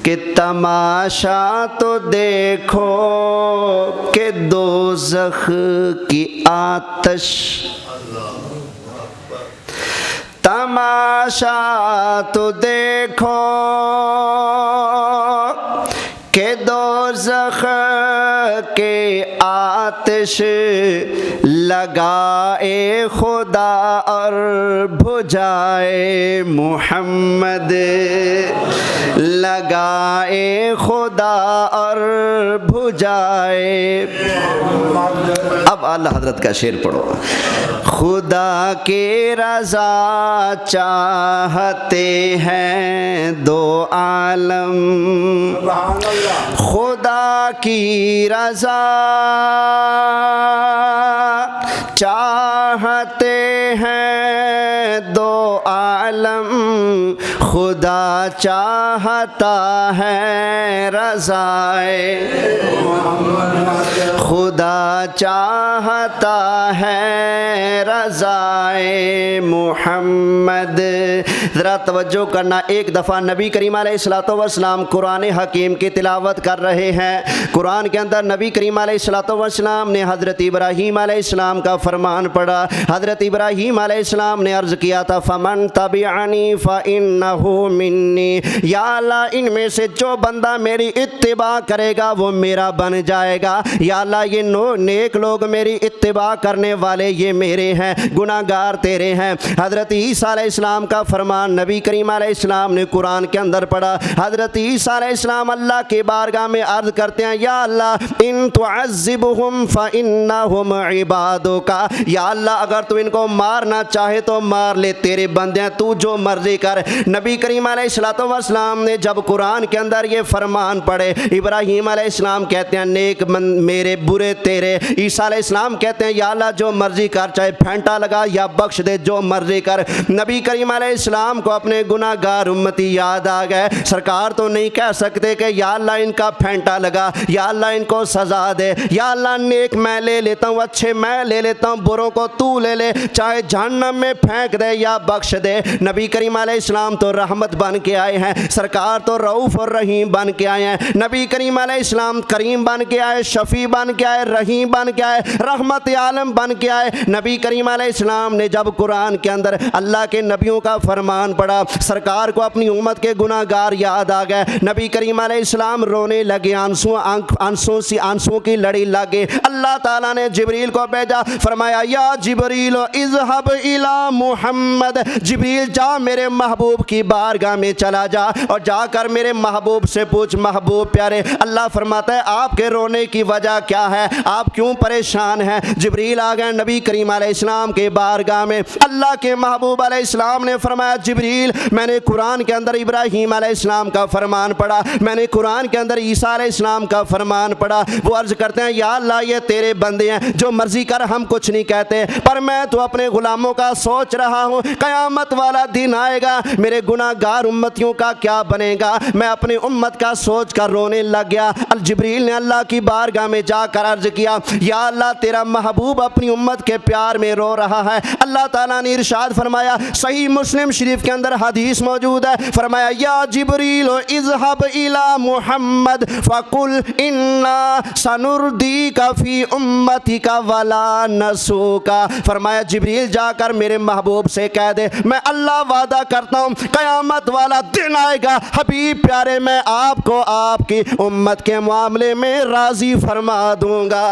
کہ تماشا تو دیکھو کہ دوزخ کی آتش، تماشا تو دیکھو کہ دوزخ کے آتش لگائے خدا اور بجھائے محمد، لگائے خدا اور بجھائے۔ اب اعلیٰ حضرت کا شعر پڑھو۔ خدا کی رضا چاہتے ہیں دو عالم، خدا کی رضا چاہتے ہیں دو عالم، خدا چاہتا ہے رضائے، خدا چاہتا ہے رضائے محمد۔ ذرا توجہ کرنا، ایک دفعہ نبی کریم علیہ الصلوۃ والسلام قرآن حکیم کی تلاوت کر رہے ہیں۔ قرآن کے اندر نبی کریم علیہ الصلوۃ والسلام نے حضرت ابراہیم علیہ السلام کا فرمان پڑھا۔ حضرت ابراہیم علیہ السلام نے عرض کیا تھا فمن تبعنی فإنہ منی، یا اللہ ان میں سے جو بندہ میری اتباع کرے گا وہ میرا بن جائے گا۔ یا اللہ یہ نیک لوگ میری اتباع کرنے والے یہ میرے ہیں، گناہ گار تیرے ہیں۔ حضرت عیسیٰ علیہ السلام کا فرمان نبی کریم علیہ السلام نے قرآن کے اندر پڑھا۔ حضرت عیسیٰ علیہ السلام اللہ کے بارگاہ میں عرض کرتے ہیں یا اللہ ان تعذبہم فإنہم عبادک، یا اللہ اگر تو ان کو مارنا چاہے تو مار لے، تیرے بندے ہیں، تو جو مرضی کر۔ نبی کریم علیہ السلام نے جب قرآن کے اندر یہ فرمان پڑھے، ابراہیم علیہ السلام کہتے ہیں نیک میرے برے تیرے، عیسیٰ علیہ السلام کہتے ہیں یا اللہ جو مرضی کر، چاہے پھینٹا لگا یا بخش دے، جو مرضی کر۔ نبی کریم علیہ السلام کو اپنے گناہ گار امتی یاد آ گئے۔ سرکار تو نہیں کہہ سکتے کہ یا اللہ ان کا پھینٹا لگا، یا اللہ ان کو سزا دے، یا اللہ نیک میں لے لیتا ہوں، اچھے میں لے لیتا ہوں، بروں کو تو لے لے، چاہے جہنم میں پھینک دے یا بخش دے۔ نبی کریم علیہ السلام تو رحمت بن کے آئے ہیں، سرکار تو رؤوف اور رحیم بن کے آئے ہیں۔ نبی کریم علیہ السلام کریم بن کے آئے، شفیع بن کے آئے، رحیم بن کے آئے، رحمت عالم بن کے آئے۔ نبی کریم علیہ السلام نے جب قرآن کے اندر اللہ کے نبیوں کا فرمان پڑھا، سرکار کو اپنی امت کے گناہ گار یاد آ گئے۔ نبی کریم علیہ السلام رونے لگے، آنسوں کی لڑی لگے۔ اللہ تعالیٰ نے جبریل کو بھیجا، فرمایا یا جبریل اذهب الى محمد، جبریل جا میرے محبوب کی بارگاہ میں چلا جا اور جا کر میرے محبوب سے پوچھ، محبوب پیارے اللہ فرماتا ہے آپ کے رونے کی وجہ کیا ہے، آپ کیوں پریشان ہیں؟ جبریل آ گئے نبی کریم علیہ السلام کے بارگاہ میں۔ اللہ کے محبوب علیہ السلام نے فرمایا جبریل میں نے قرآن کے اندر ابراہیم علیہ السلام کا فرمان پڑھا، میں نے قرآن کے اندر عیسیٰ علیہ السلام کا فرمان پڑھا۔ وہ عرض کرتے ہیں یا اللہ یہ تیرے بندے ہیں، جو مرضی کر، ہم کچھ نہیں کہتے، پر میں تو اپنے غلاموں کا سوچ رہا ہوں، قیامت والا دن آئے گا، میرے گناہ گار امتیوں کا کیا بنے گا۔ میں اپنی امت کا سوچ کر رونے لگ گیا۔ جبریل نے اللہ کی بارگاہ میں جا کر عرض کیا یا اللہ تیرا محبوب اپنی امت کے پیار میں رو رہا ہے۔ اللہ تعالیٰ نے ارشاد فرمایا، صحیح مسلم شریف کے اندر حدیث موجود ہے، فرمایا یا جبریل اذهب الى محمد فقل انا سنردیک فی امتک ولا نسوک، فرمایا جبریل جا کر میرے محبوب سے کہہ دے میں اللہ وعدہ کرتا ہوں قیامت والا دن آئے گا حبیب پیارے، میں آپ کو آپ کی امت کے معاملے میں راضی فرما دوں گا۔